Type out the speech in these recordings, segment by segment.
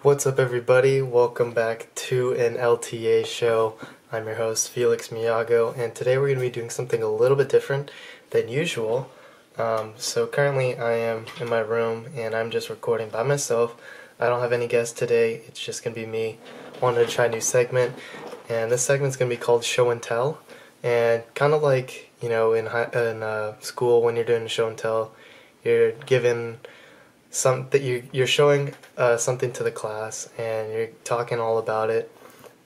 What's up, everybody? Welcome back to an LTA show. I'm your host, Felix Miyago, and today we're going to be doing something a little bit different than usual. So currently I am in my room and I'm just recording by myself. I don't have any guests today, it's just going to be me. Wanted to try a new segment, and this segment's going to be called Show and Tell. And kind of like, in school when you're doing a show and tell, you're given you're showing something to the class and you're talking all about it.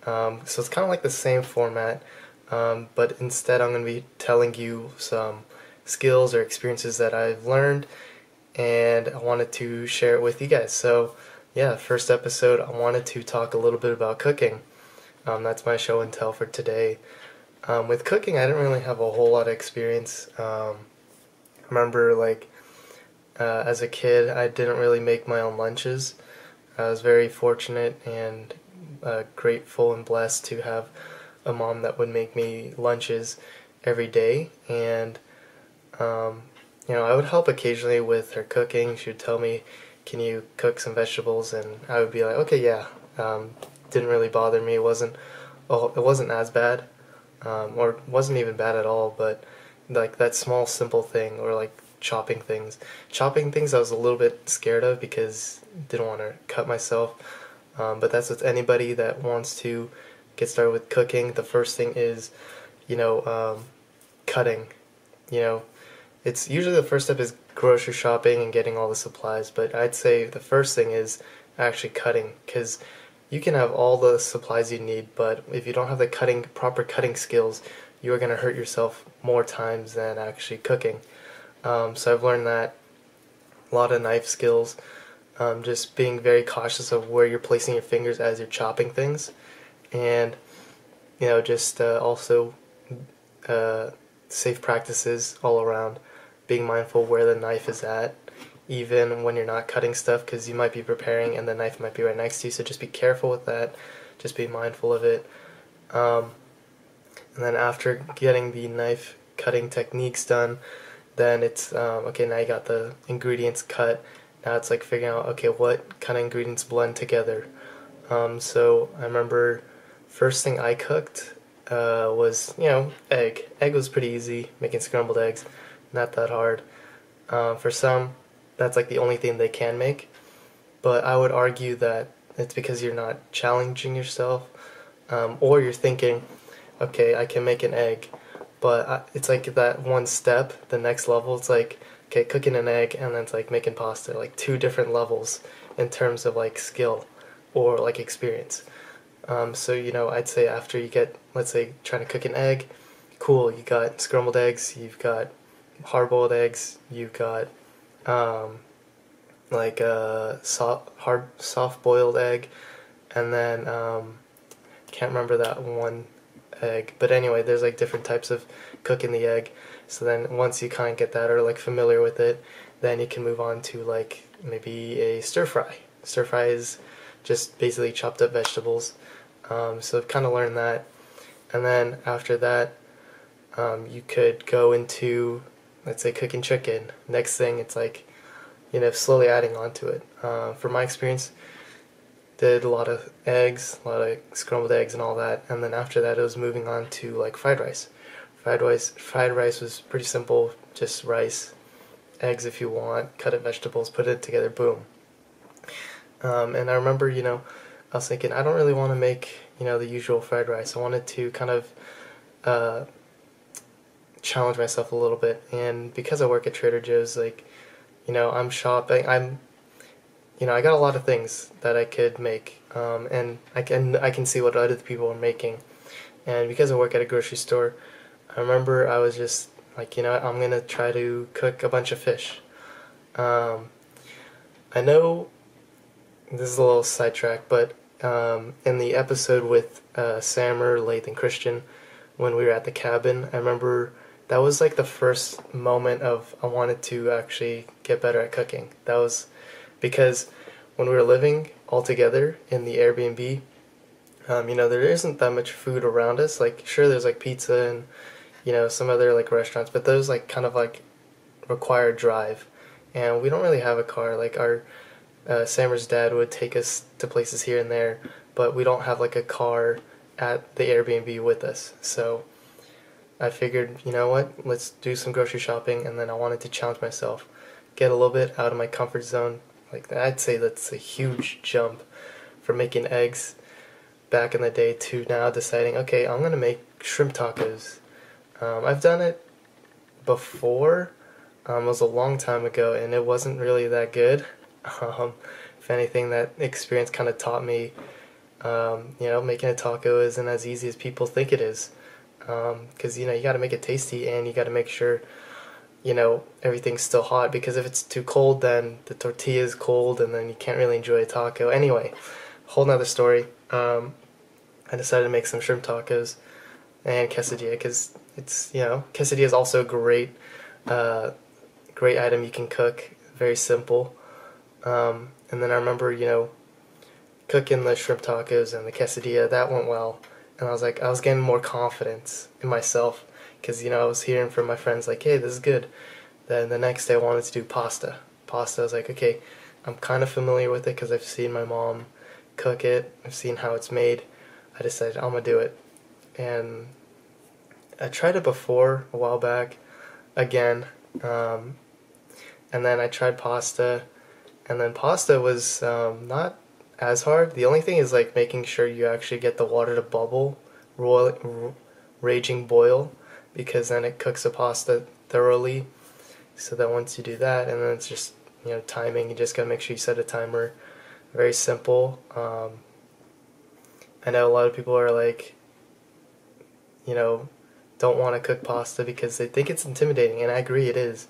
So it's kind of like the same format, but instead I'm going to be telling you some skills or experiences that I've learned, and I wanted to share it with you guys. So yeah, first episode, I wanted to talk a little bit about cooking. That's my show and tell for today. With cooking, I didn't really have a whole lot of experience. I remember as a kid, I didn't really make my own lunches. I was very fortunate and grateful and blessed to have a mom that would make me lunches every day. And, I would help occasionally with her cooking. She would tell me, "Can you cook some vegetables?" And I would be like, "Okay, yeah." Didn't really bother me. It wasn't as bad, or wasn't even bad at all, but like that small simple thing, or like chopping things I was a little bit scared of because I didn't want to cut myself, but that's with anybody that wants to get started with cooking. The first thing is cutting. It's usually the first step is grocery shopping and getting all the supplies, but I'd say the first thing is actually cutting, because you can have all the supplies you need, but if you don't have the proper cutting skills, you are going to hurt yourself more times than actually cooking. So I've learned that a lot of knife skills, just being very cautious of where you're placing your fingers as you're chopping things, and also safe practices all around, being mindful where the knife is at, even when you're not cutting stuff, because you might be preparing and the knife might be right next to you, so just be careful with that, just be mindful of it. And then after getting the knife cutting techniques done, then it's, okay, now you got the ingredients cut. Now it's like figuring out, okay, what kind of ingredients blend together. So I remember first thing I cooked was, egg. Egg was pretty easy, making scrambled eggs, not that hard. For some, that's like the only thing they can make. But I would argue that it's because you're not challenging yourself, or you're thinking, okay, I can make an egg. But it's like that one step, the next level, it's like, okay, cooking an egg, and then it's like making pasta, like two different levels in terms of like skill or like experience. So, I'd say after you get, let's say, trying to cook an egg, cool, you got scrambled eggs, you've got hard-boiled eggs, you've got soft-boiled egg, and then can't remember that one egg, but anyway, there's like different types of cooking the egg. So then once you kind of get that or like familiar with it, then you can move on to like maybe a stir fry. Stir fry is just basically chopped up vegetables. So I've kind of learned that, and then after that, you could go into, let's say, cooking chicken. Next thing, it's like, slowly adding on to it. From my experience, did a lot of eggs, a lot of scrambled eggs and all that, and then after that it was moving on to like fried rice. Fried rice was pretty simple, just rice, eggs if you want, cut up vegetables, put it together, boom. And I remember, I was thinking, I don't really want to make, the usual fried rice. I wanted to kind of challenge myself a little bit, and because I work at Trader Joe's, like, I'm shopping, I got a lot of things that I could make, and I can see what other people are making. And because I work at a grocery store, I remember I was just like, I'm going to try to cook a bunch of fish. I know this is a little sidetrack, but in the episode with Sammer, Lath, and Christian, when we were at the cabin, I remember that was like the first moment of I wanted to actually get better at cooking. That was because when we were living all together in the Airbnb, There isn't that much food around us. Like, sure, there's like pizza and some other like restaurants, but those like kind of like require drive, and we don't really have a car. Like our Sammer's dad would take us to places here and there, but we don't have like a car at the Airbnb with us. So I figured, you know what, let's do some grocery shopping, and then I wanted to challenge myself, get a little bit out of my comfort zone. Like I'd say that's a huge jump from making eggs back in the day to now deciding, okay, I'm gonna make shrimp tacos. I've done it before. It was a long time ago, and it wasn't really that good. If anything, that experience kind of taught me, making a taco isn't as easy as people think it is. Because you got to make it tasty, and you got to make sure everything's still hot. Because if it's too cold, then the tortilla is cold, and then you can't really enjoy a taco. Anyway, whole nother story. I decided to make some shrimp tacos and quesadilla because quesadilla is also a great item you can cook. Very simple. And then I remember, cooking the shrimp tacos and the quesadilla. That went well. And I was getting more confidence in myself because, I was hearing from my friends like, hey, this is good. Then the next day I wanted to do pasta. Pasta, I was like, okay, I'm kind of familiar with it because I've seen my mom cook it. I've seen how it's made. I decided I'm going to do it. And I tried it before, a while back, again. And then I tried pasta. And then pasta was not as hard. The only thing is like making sure you actually get the water to bubble, raging boil, because then it cooks the pasta thoroughly. So that once you do that, and then it's just timing. You just gotta make sure you set a timer. Very simple. I know a lot of people are like, don't want to cook pasta because they think it's intimidating, and I agree it is.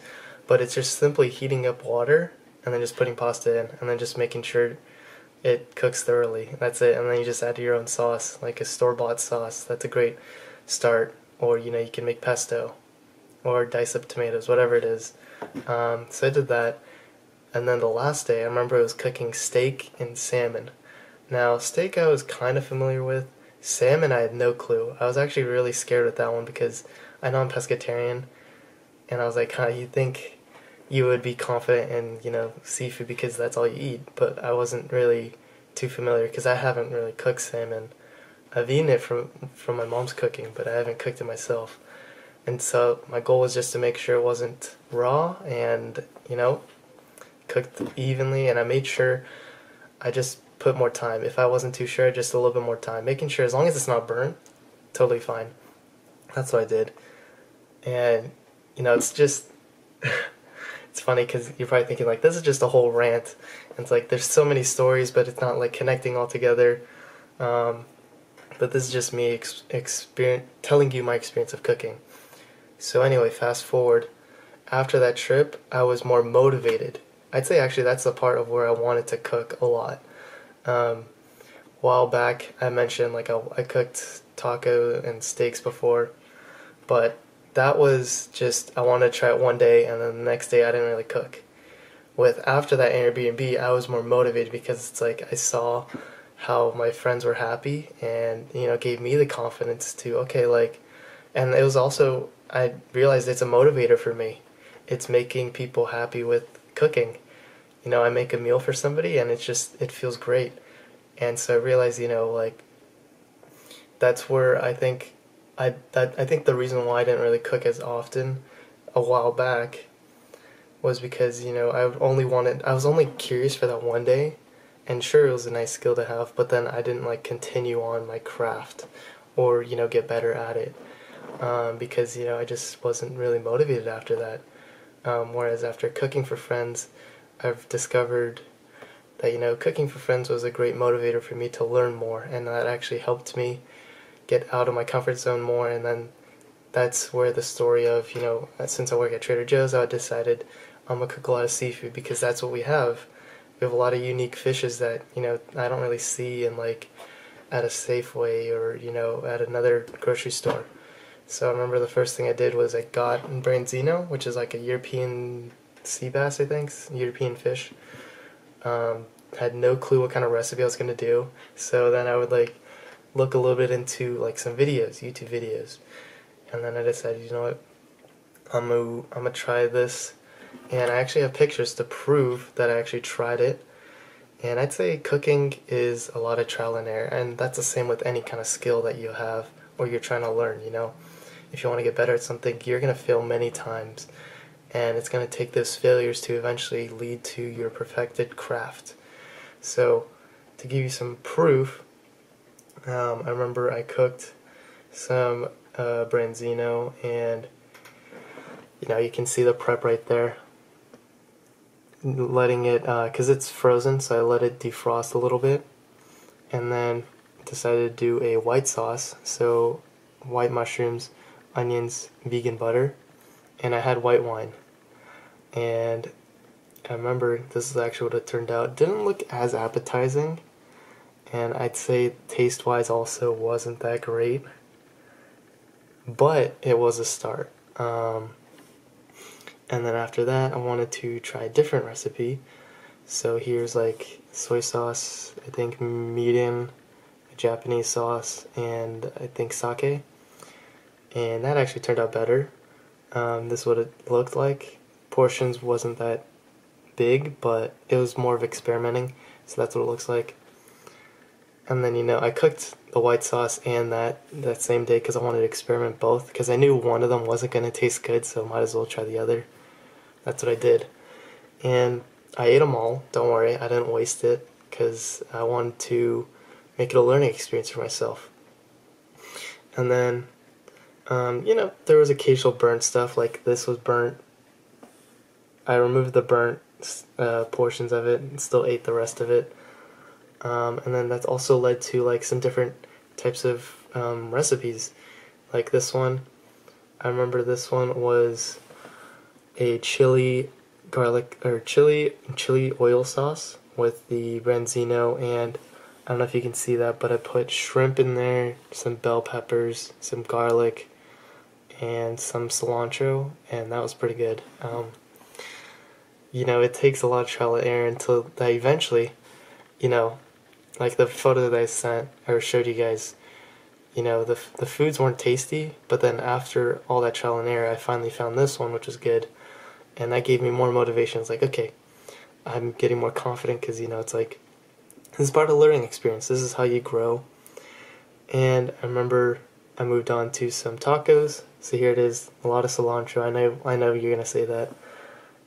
But it's just simply heating up water and then just putting pasta in, and then just making sure it cooks thoroughly. That's it. And then you just add your own sauce, like a store-bought sauce. That's a great start. Or you can make pesto, or dice up tomatoes, whatever it is. So I did that, and then the last day I remember I was cooking steak and salmon. Now steak I was kind of familiar with. Salmon I had no clue. I was actually really scared with that one because I know I'm pescatarian, and I was like, you think you would be confident in, seafood because that's all you eat, but I wasn't really too familiar because I haven't really cooked salmon. I've eaten it from my mom's cooking, but I haven't cooked it myself. And so my goal was just to make sure it wasn't raw and, cooked evenly, and I made sure I just put more time. If I wasn't too sure, just a little bit more time. Making sure as long as it's not burnt, totally fine. That's what I did. And, it's just... It's funny because you're probably thinking like, this is just a whole rant. And it's like, there's so many stories, but it's not like connecting all together. But this is just me telling you my experience of cooking. So anyway, fast forward. After that trip, I was more motivated. I'd say actually that's the part of where I wanted to cook a lot. A while back, I mentioned like I cooked taco and steaks before, but that was just, I wanted to try it one day, and then the next day I didn't really cook. After that Airbnb, I was more motivated because it's like I saw how my friends were happy, and gave me the confidence to, okay, like, and it was also, I realized it's a motivator for me. It's making people happy with cooking. I make a meal for somebody, and it feels great. And so I realized, like, that's where I think I think the reason why I didn't really cook as often a while back was because, I was only curious for that one day, and sure, it was a nice skill to have, but then I didn't like continue on my craft or, get better at it, because, I just wasn't really motivated after that. Whereas after cooking for friends, I've discovered that, cooking for friends was a great motivator for me to learn more, and that actually helped me get out of my comfort zone more. And then that's where the story of, since I work at Trader Joe's, I decided I'm going to cook a lot of seafood because that's what we have. We have a lot of unique fishes that, I don't really see in like at a Safeway or, at another grocery store. So I remember the first thing I did was I got branzino, which is like a European sea bass, I think, European fish. Had no clue what kind of recipe I was going to do. So then I would like look a little bit into like some videos, YouTube videos. And then I decided, you know what, I'm gonna try this. And I actually have pictures to prove that I actually tried it. And I'd say cooking is a lot of trial and error, and that's the same with any kind of skill that you have or you're trying to learn, you know. If you want to get better at something, you're going to fail many times, and it's going to take those failures to eventually lead to your perfected craft. So, to give you some proof, I remember I cooked some branzino, and you know, you can see the prep right there. Letting it, because it's frozen, so I let it defrost a little bit, and then decided to do a white sauce, so white mushrooms, onions, vegan butter, and I had white wine. And I remember this is actually what it turned out. It didn't look as appetizing, and I'd say taste-wise also wasn't that great, but it was a start. And then after that, I wanted to try a different recipe. So here's like soy sauce, I think mirin, a Japanese sauce, and I think sake. And that actually turned out better. This is what it looked like. Portions wasn't that big, but it was more of experimenting. So that's what it looks like. And then, you know, I cooked the white sauce and that same day because I wanted to experiment both. Because I knew one of them wasn't going to taste good, so might as well try the other. That's what I did. And I ate them all, don't worry, I didn't waste it, because I wanted to make it a learning experience for myself. And then, you know, there was occasional burnt stuff, like this was burnt. I removed the burnt portions of it and still ate the rest of it. And then that's also led to like some different types of recipes. Like this one, I remember this one was a chili garlic or chili oil sauce with the branzino, and I don't know if you can see that, but I put shrimp in there, some bell peppers, some garlic, and some cilantro, and that was pretty good. You know, it takes a lot of trial and error until that eventually, you know, like the photo that I sent or showed you guys, you know, the foods weren't tasty, but then after all that trial and error, I finally found this one, which was good. And that gave me more motivation. It's like, okay, I'm getting more confident because, you know, it's like, this is part of the learning experience. This is how you grow. And I remember I moved on to some tacos. So here it is, a lot of cilantro. I know you're going to say that.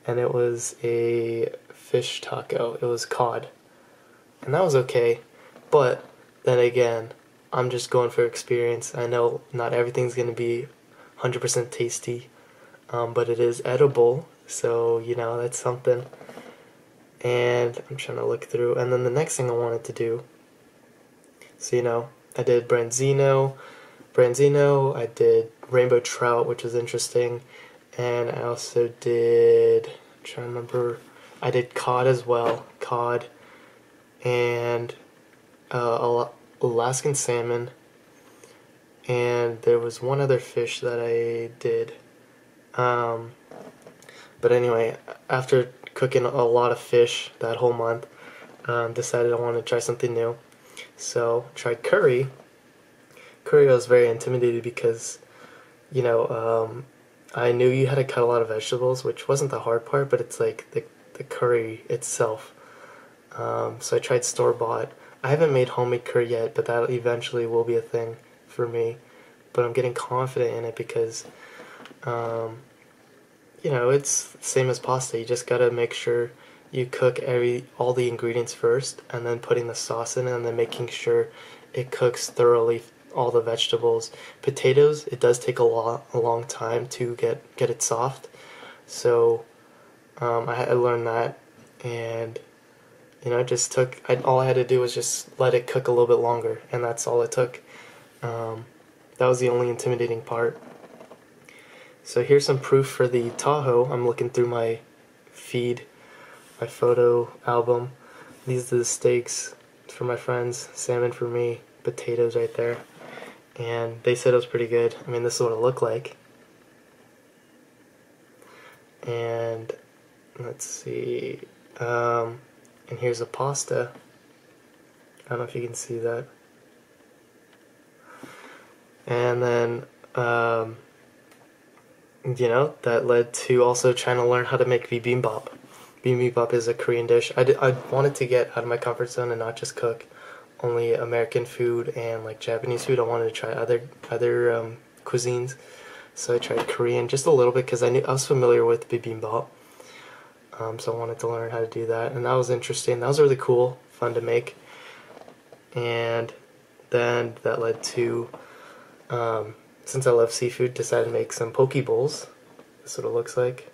And it was a fish taco. It was cod. And that was okay. But then again, I'm just going for experience. I know not everything's going to be 100% tasty. But it is edible, so, you know, that's something. And I'm trying to look through. And then the next thing I wanted to do, so, you know, I did branzino, I did rainbow trout, which was interesting, and I also did, I'm trying to remember, I did cod as well, and Alaskan salmon, and there was one other fish that I did. But anyway, after cooking a lot of fish that whole month, decided I wanted to try something new. So tried curry. Curry, I was very intimidated because, you know, I knew you had to cut a lot of vegetables, which wasn't the hard part, but it's like the curry itself. So I tried store-bought. I haven't made homemade curry yet, but that eventually will be a thing for me. But I'm getting confident in it because, you know, it's the same as pasta. You just gotta make sure you cook all the ingredients first, and then putting the sauce in it, and then making sure it cooks thoroughly, all the vegetables. Potatoes, it does take a long time to get it soft. So I learned that, and you know, it just took. All I had to do was just let it cook a little bit longer, and that's all it took. That was the only intimidating part. So here's some proof for the Tahoe. I'm looking through my feed, my photo album. These are the steaks for my friends, salmon for me, potatoes right there. And they said it was pretty good. I mean, this is what it looked like. And let's see. And here's a pasta. I don't know if you can see that. And then, that led to also trying to learn how to make bibimbap. Bibimbap is a Korean dish. I wanted to get out of my comfort zone and not just cook only American food and like Japanese food. I wanted to try other cuisines. So I tried Korean just a little bit because I was familiar with bibimbap. So I wanted to learn how to do that, and that was interesting. That was really cool, fun to make. And then that led to, since I love seafood, decided to make some poke bowls. That's what it looks like.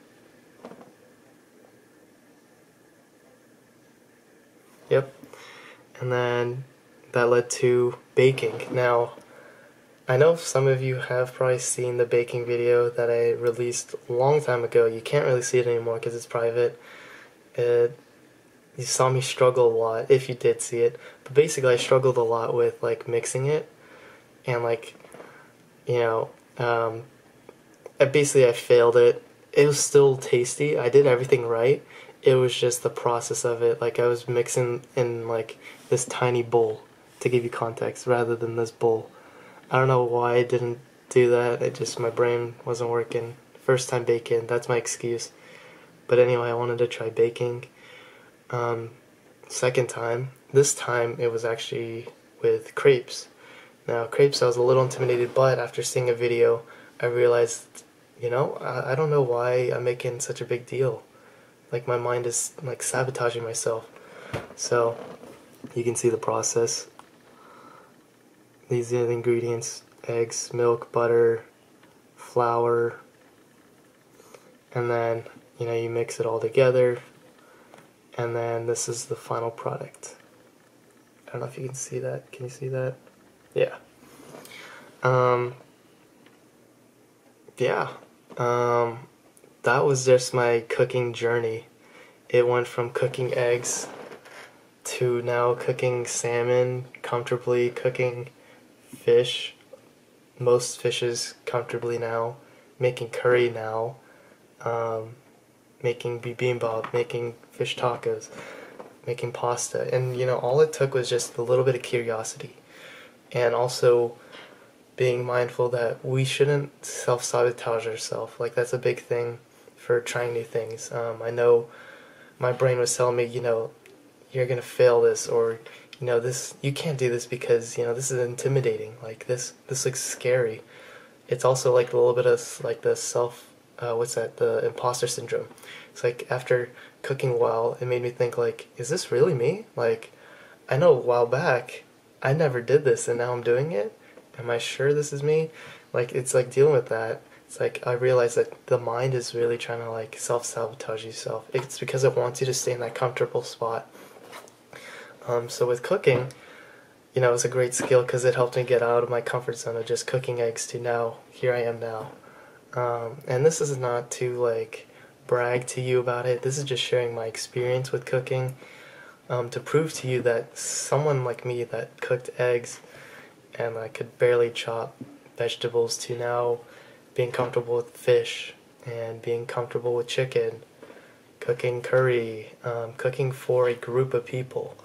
Yep. And then that led to baking. Now, I know some of you have probably seen the baking video that I released a long time ago. You can't really see it anymore because it's private. You saw me struggle a lot, if you did see it. But basically, I struggled a lot with like mixing it, and like, you know, I failed it. It was still tasty. I did everything right. It was just the process of it. Like I was mixing in like this tiny bowl, to give you context, rather than this bowl. I don't know why I didn't do that. My brain wasn't working. First time baking, that's my excuse. But anyway, I wanted to try baking. Second time, this time it was actually with crepes. Now, crepes I was a little intimidated, but after seeing a video, I realized, I don't know why I'm making such a big deal. Like, my mind is, like, sabotaging myself. So, you can see the process. These are the ingredients: eggs, milk, butter, flour, and then, you mix it all together, and then this is the final product. I don't know if you can see that. Can you see that? Yeah. Yeah. That was just my cooking journey. It went from cooking eggs to now cooking salmon comfortably, cooking fish, most fishes comfortably now, making curry now, making bibimbap, making fish tacos, making pasta. And, all it took was just a little bit of curiosity. And also being mindful that we shouldn't self-sabotage ourselves. Like, that's a big thing for trying new things. I know my brain was telling me, you're going to fail this, or, this, you can't do this because, this is intimidating. Like, this looks scary. It's also like a little bit of, like, the the imposter syndrome. It's like, after cooking well, it made me think, like, is this really me? Like, I know a while back, I never did this, and now I'm doing it. Am I sure this is me? Like, it's like dealing with that. It's like, I realize that the mind is really trying to, like, self-sabotage yourself. It's because it wants you to stay in that comfortable spot. So with cooking, it's a great skill because it helped me get out of my comfort zone of just cooking eggs to now, here I am now. And this is not to, like, brag to you about it. This is just sharing my experience with cooking, to prove to you that someone like me that cooked eggs and I could barely chop vegetables to now being comfortable with fish and being comfortable with chicken, cooking curry, cooking for a group of people.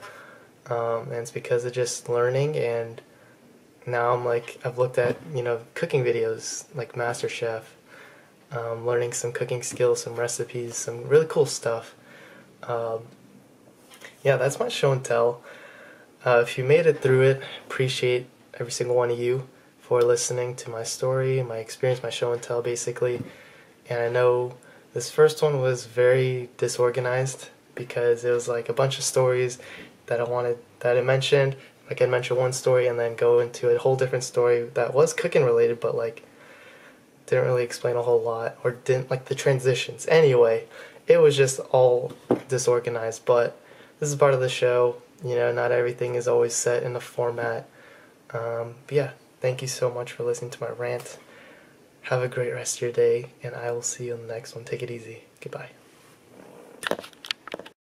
And it's because of just learning, and now I've looked at, cooking videos like MasterChef, learning some cooking skills, some recipes, some really cool stuff. Yeah, that's my show and tell. If you made it through it, appreciate every single one of you for listening to my story, my experience, my show and tell, basically. And I know this first one was very disorganized because it was like a bunch of stories that I mentioned. Like, I'd mention one story and then go into a whole different story that was cooking related, but like didn't really explain a whole lot, or didn't like the transitions. Anyway, it was just all disorganized, but this is part of the show. Not everything is always set in a format. But yeah, thank you so much for listening to my rant. Have a great rest of your day, and I will see you in the next one. Take it easy. Goodbye.